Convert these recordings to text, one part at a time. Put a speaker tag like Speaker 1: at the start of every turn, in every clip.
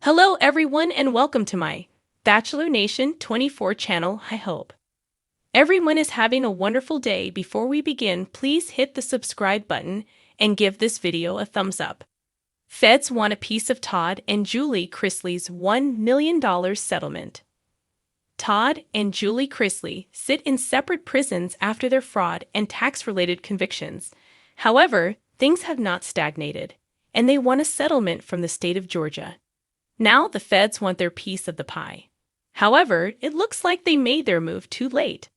Speaker 1: Hello everyone and welcome to my Bachelor Nation 24 channel. I hope everyone is having a wonderful day. Before we begin, please hit the subscribe button and give this video a thumbs up. Feds want a piece of Todd and Julie Chrisley's $1 million settlement. Todd and Julie Chrisley sit in separate prisons after their fraud and tax-related convictions. However, things have not stagnated, and they won a settlement from the state of Georgia. Now the feds want their piece of the pie. However, it looks like they made their move too late.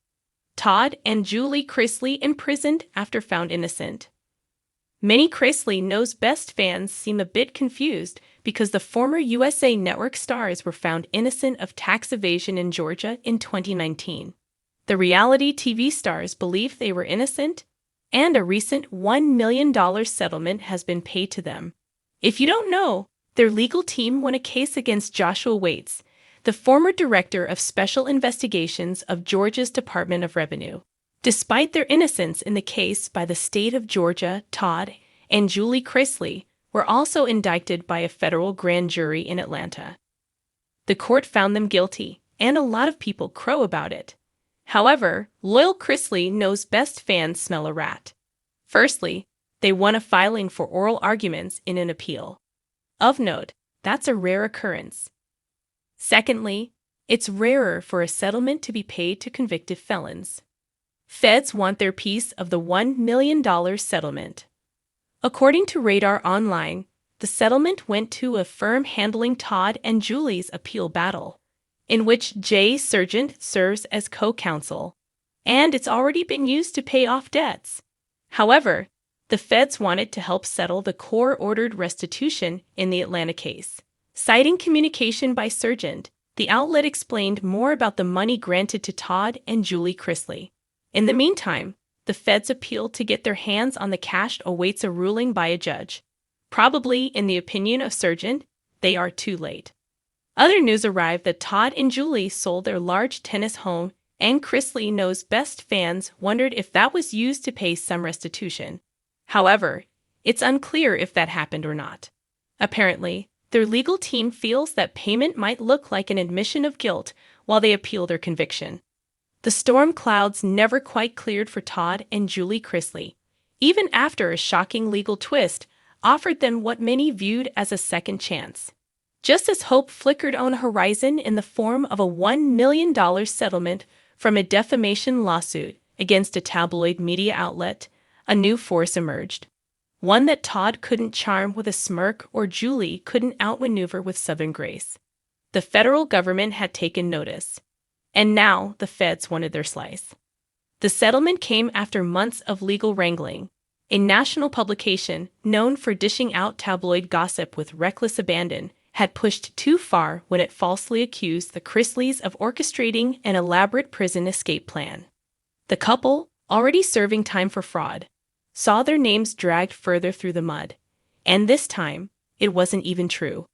Speaker 1: Todd and Julie Chrisley imprisoned after found innocent. Many Chrisley Knows Best fans seem a bit confused because the former USA Network stars were found innocent of tax evasion in Georgia in 2019. The reality TV stars believe they were innocent, and a recent $1 million settlement has been paid to them. If you don't know, their legal team won a case against Joshua Waits, the former director of special investigations of Georgia's Department of Revenue. Despite their innocence in the case by the state of Georgia, Todd and Julie Chrisley were also indicted by a federal grand jury in Atlanta. The court found them guilty, and a lot of people crow about it. However, loyal Chrisley Knows Best fans smell a rat. Firstly, they won a filing for oral arguments in an appeal. Of note, that's a rare occurrence. Secondly, it's rarer for a settlement to be paid to convicted felons. Feds want their piece of the $1 million settlement. According to Radar Online, the settlement went to a firm handling Todd and Julie's appeal battle, in which Jay Sargent serves as co-counsel, and it's already been used to pay off debts. However, the feds wanted to help settle the court-ordered restitution in the Atlanta case. Citing communication by Sargent, the outlet explained more about the money granted to Todd and Julie Chrisley. In the meantime, the feds appealed to get their hands on the cash awaits a ruling by a judge. Probably, in the opinion of Sargent, they are too late. Other news arrived that Todd and Julie sold their large tennis home, and Chrisley Knows Best fans wondered if that was used to pay some restitution. However, it's unclear if that happened or not. Apparently, their legal team feels that payment might look like an admission of guilt while they appeal their conviction. The storm clouds never quite cleared for Todd and Julie Chrisley, even after a shocking legal twist offered them what many viewed as a second chance. Just as hope flickered on the horizon in the form of a $1 million settlement from a defamation lawsuit against a tabloid media outlet, a new force emerged. One that Todd couldn't charm with a smirk or Julie couldn't outmaneuver with Southern grace. The federal government had taken notice, and now the feds wanted their slice. The settlement came after months of legal wrangling. A national publication, known for dishing out tabloid gossip with reckless abandon, had pushed too far when it falsely accused the Chrisleys of orchestrating an elaborate prison escape plan. The couple, already serving time for fraud, saw their names dragged further through the mud. And this time, it wasn't even true.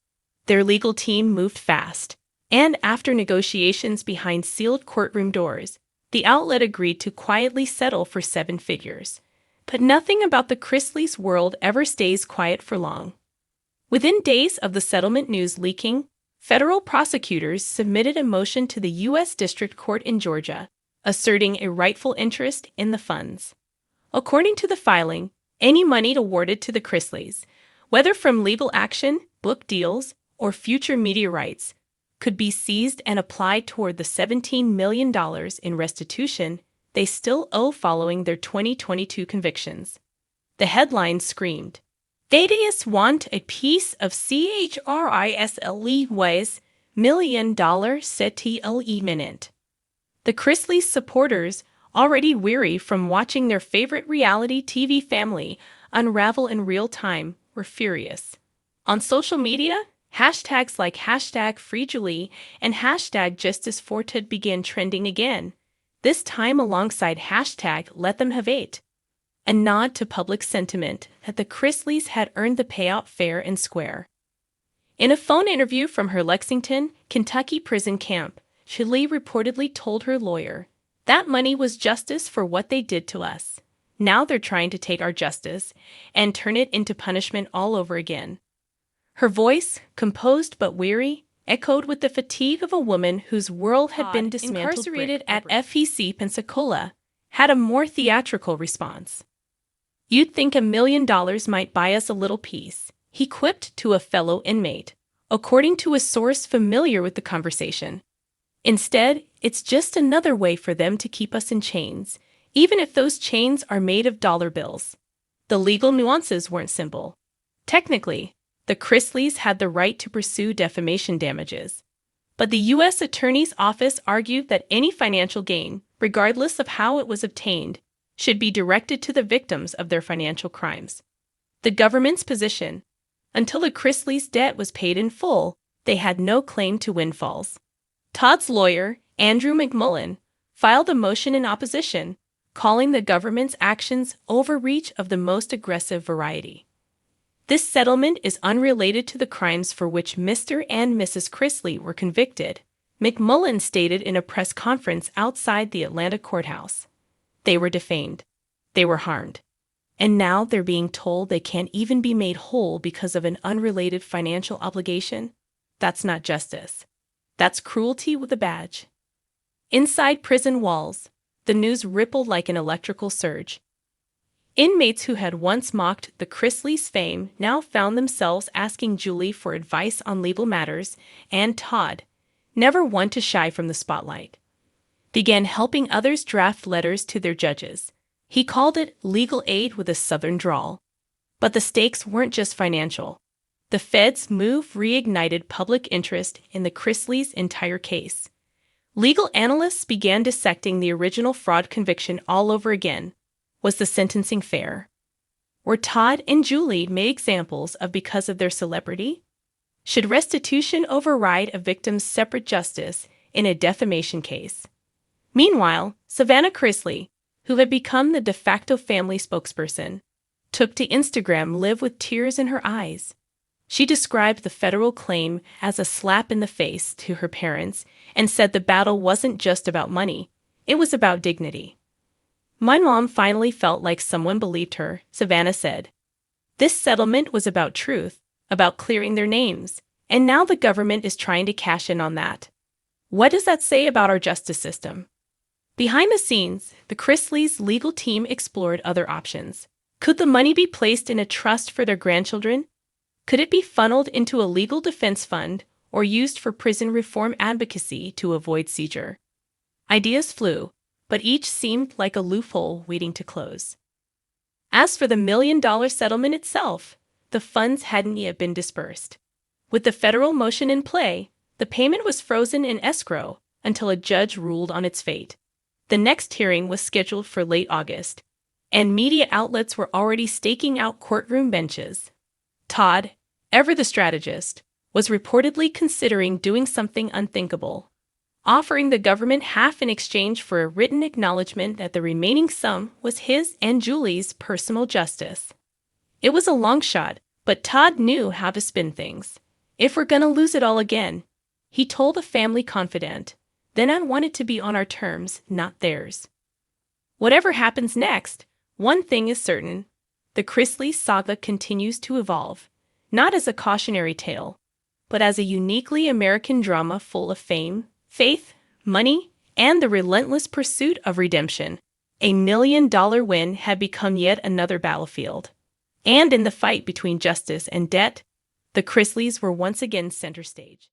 Speaker 1: Their legal team moved fast, and after negotiations behind sealed courtroom doors, the outlet agreed to quietly settle for 7 figures. But nothing about the Chrisleys' world ever stays quiet for long. Within days of the settlement news leaking, federal prosecutors submitted a motion to the U.S. District Court in Georgia, asserting a rightful interest in the funds. According to the filing, any money awarded to the Chrisleys, whether from legal action, book deals, or future media rights, could be seized and applied toward the $17 million in restitution they still owe following their 2022 convictions. The headline screamed, "They just want a piece of Chrisley's $1 million settlement." The Chrisleys' supporters, already weary from watching their favorite reality TV family unravel in real time, were furious. On social media, hashtags like #FreeJulie and #JusticeForTodd began trending again, this time alongside #LetThemHaveIt, a nod to public sentiment that the Chrisleys had earned the payout fair and square. In a phone interview from her Lexington, Kentucky prison camp, Julie reportedly told her lawyer, "That money was justice for what they did to us. Now they're trying to take our justice and turn it into punishment all over again." Her voice, composed but weary, echoed with the fatigue of a woman whose world had been dismantled. Incarcerated at FEC Pensacola, had a more theatrical response. "You'd think $1 million might buy us a little peace," he quipped to a fellow inmate, according to a source familiar with the conversation. "Instead, it's just another way for them to keep us in chains, even if those chains are made of dollar bills." The legal nuances weren't simple. Technically, the Chrisleys had the right to pursue defamation damages, but the U.S. Attorney's Office argued that any financial gain, regardless of how it was obtained, should be directed to the victims of their financial crimes. The government's position: until the Chrisleys' debt was paid in full, they had no claim to windfalls. Todd's lawyer, Andrew McMullen, filed a motion in opposition, calling the government's actions overreach of the most aggressive variety. This settlement is unrelated to the crimes for which Mr. and Mrs. Chrisley were convicted, McMullen stated in a press conference outside the Atlanta courthouse. They were defamed. They were harmed. And now they're being told they can't even be made whole because of an unrelated financial obligation? That's not justice. That's cruelty with a badge. Inside prison walls, the news rippled like an electrical surge. Inmates who had once mocked the Chrisleys' fame now found themselves asking Julie for advice on legal matters, and Todd, never one to shy from the spotlight, began helping others draft letters to their judges. He called it legal aid with a southern drawl. But the stakes weren't just financial. The Fed's move reignited public interest in the Chrisleys' entire case. Legal analysts began dissecting the original fraud conviction all over again. Was the sentencing fair? Were Todd and Julie made examples of because of their celebrity? Should restitution override a victim's separate justice in a defamation case? Meanwhile, Savannah Chrisley, who had become the de facto family spokesperson, took to Instagram Live with tears in her eyes. She described the federal claim as a slap in the face to her parents and said the battle wasn't just about money, it was about dignity. "My mom finally felt like someone believed her," Savannah said. "This settlement was about truth, about clearing their names, and now the government is trying to cash in on that. What does that say about our justice system?" Behind the scenes, the Chrisleys' legal team explored other options. Could the money be placed in a trust for their grandchildren? Could it be funneled into a legal defense fund or used for prison reform advocacy to avoid seizure? Ideas flew, but each seemed like a loophole waiting to close. As for the $1 million settlement itself, the funds hadn't yet been dispersed. With the federal motion in play, the payment was frozen in escrow until a judge ruled on its fate. The next hearing was scheduled for late August, and media outlets were already staking out courtroom benches. Todd, ever the strategist, was reportedly considering doing something unthinkable, offering the government half in exchange for a written acknowledgement that the remaining sum was his and Julie's personal justice. It was a long shot, but Todd knew how to spin things. "If we're gonna lose it all again," he told a family confidant, "then I want it to be on our terms, not theirs." Whatever happens next, one thing is certain: the Chrisley saga continues to evolve, not as a cautionary tale, but as a uniquely American drama full of fame, faith, money, and the relentless pursuit of redemption. A $1 million win had become yet another battlefield. And in the fight between justice and debt, the Chrisleys were once again center stage.